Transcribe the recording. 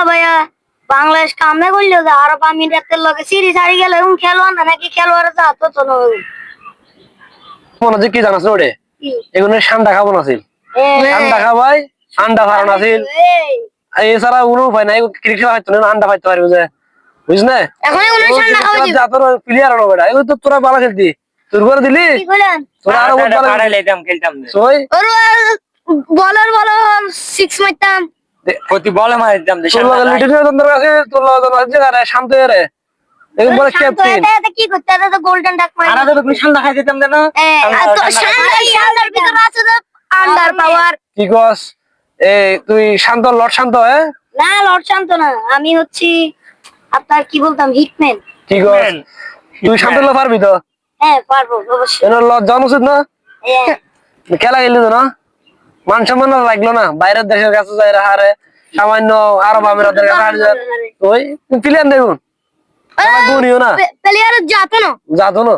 ভাইয়া বাংলাদেশ কামে করলো যে আরব আমিরাতের লগে সিরিজ হারি গেল এবং খেলোয়াড় না নাকি খেলোয়াড় যা তো তো মনে হচ্ছে কি জানাস ওরে এগুলো ঠান্ডা খাবো না ছিল ঠান্ডা খাবাই আন্ডা ফারান আছিল এছাড়া কোনো উপায় নাই ক্রিকেট খেলা হয়তো না আন্ডা পাইতে পারবে যে বুঝছ না এখন এগুলো ঠান্ডা খাওয়া যা তোর প্লেয়ার হলো বেটা এগুলো তো তোরা ভালো খেলতি তোর করে দিলি কি কইলেন তোরা আরো বহুত ভালো খেলতাম খেলতাম সই ওর বলার বলা 6 মারতাম প্রতি বলে মারতাম তোর লগে লিটনের তন্ত্র আছে তোর লগে আছে আরে শান্ত রে এরকম বলে ক্যাপ্টেন এটা কি করতে এটা তো গোল্ডেন ডাক মারি আরা তো তুমি ঠান্ডা খাই দিতাম না শান্তার ভিতরে আছে যে আন্ডার পাওয়ার কি কস এই তুই শান্ত লট শান্ত হ্যাঁ না লর্ড শান্ত না আমি হচ্ছি আপনার কি বলতাম হিটম্যান কি কস তুই শান্ত হলে পারবি তো হ্যাঁ পারবো অবশ্যই এর লট জানো উচিত না হ্যাঁ খেলা খেললি তো না মান সম্মান লাগলো না বাইরের দেশের কাছে যাই হারে সামান্য আরব আমিরাতের কাছে হারে যায় ওই প্লেয়ার দেখুন গুনিও না প্লেয়ারের জাতো না যাতো না